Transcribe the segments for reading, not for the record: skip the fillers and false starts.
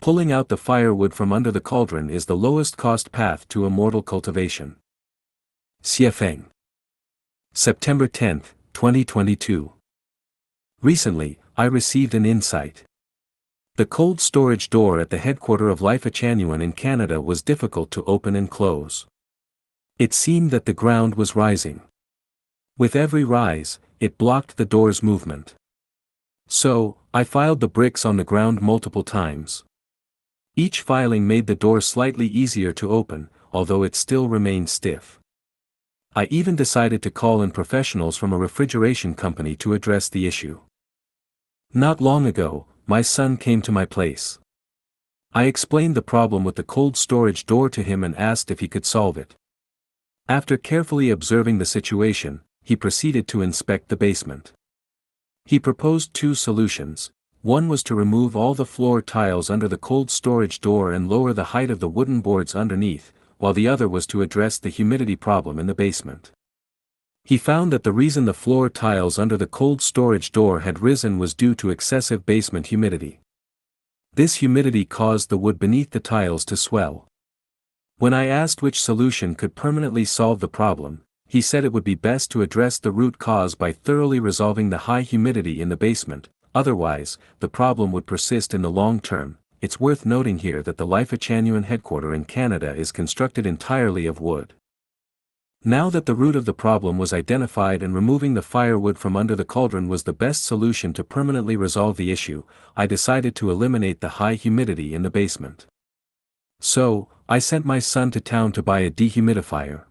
Pulling out the firewood from under the cauldron is the lowest cost path to immortal cultivation. Xiefeng. September 10, 2022. Recently, I received an insight. The cold storage door at the headquarters of Lifechanyuan in Canada was difficult to open and close. It seemed that the ground was rising. With every rise, it blocked the door's movement. So, I filed the bricks on the ground multiple times. Each filing made the door slightly easier to open, although it still remained stiff. I even decided to call in professionals from a refrigeration company to address the issue. Not long ago, my son came to my place. I explained the problem with the cold storage door to him and asked if he could solve it. After carefully observing the situation, he proceeded to inspect the basement. He proposed two solutions. One was to remove all the floor tiles under the cold storage door and lower the height of the wooden boards underneath, while the other was to address the humidity problem in the basement. He found that the reason the floor tiles under the cold storage door had risen was due to excessive basement humidity. This humidity caused the wood beneath the tiles to swell. When I asked which solution could permanently solve the problem, he said it would be best to address the root cause by thoroughly resolving the high humidity in the basement, otherwise, the problem would persist in the long term. It's worth noting here that the Lifechanyuan headquarters in Canada is constructed entirely of wood. Now that the root of the problem was identified and removing the firewood from under the cauldron was the best solution to permanently resolve the issue, I decided to eliminate the high humidity in the basement. So, I sent my son to town to buy a dehumidifier.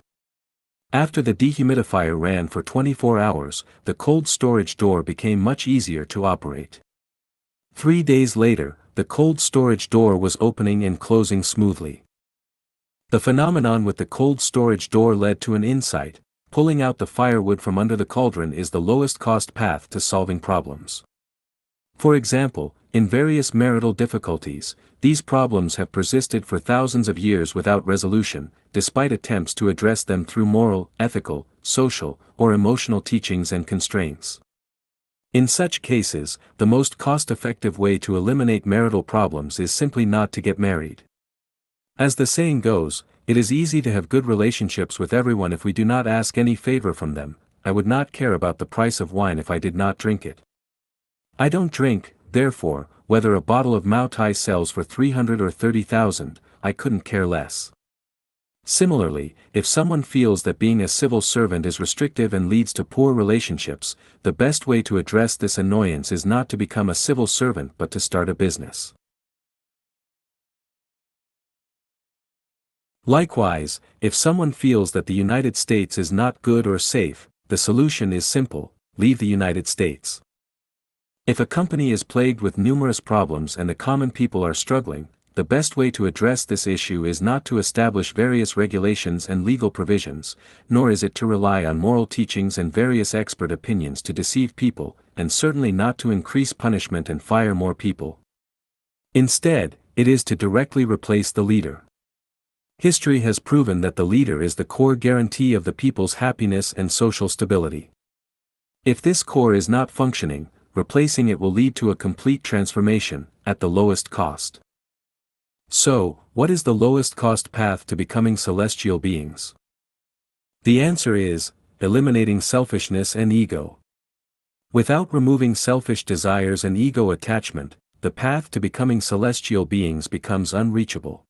After the dehumidifier ran for 24 hours, the cold storage door became much easier to operate. 3 days later, the cold storage door was opening and closing smoothly. The phenomenon with the cold storage door led to an insight: pulling out the firewood from under the cauldron is the lowest cost path to solving problems. For example, in various marital difficulties, these problems have persisted for thousands of years without resolution, despite attempts to address them through moral, ethical, social, or emotional teachings and constraints. In such cases, the most cost-effective way to eliminate marital problems is simply not to get married. As the saying goes, it is easy to have good relationships with everyone if we do not ask any favor from them. I would not care about the price of wine if I did not drink it. I don't drink, therefore, whether a bottle of Mao Tai sells for 300 or 30,000, I couldn't care less. Similarly, if someone feels that being a civil servant is restrictive and leads to poor relationships, the best way to address this annoyance is not to become a civil servant but to start a business. Likewise, if someone feels that the United States is not good or safe, the solution is simple: leave the United States. If a company is plagued with numerous problems and the common people are struggling, the best way to address this issue is not to establish various regulations and legal provisions, nor is it to rely on moral teachings and various expert opinions to deceive people, and certainly not to increase punishment and fire more people. Instead, it is to directly replace the leader. History has proven that the leader is the core guarantee of the people's happiness and social stability. If this core is not functioning, replacing it will lead to a complete transformation, at the lowest cost. So, what is the lowest cost path to becoming celestial beings? The answer is, eliminating selfishness and ego. Without removing selfish desires and ego attachment, the path to becoming celestial beings becomes unreachable.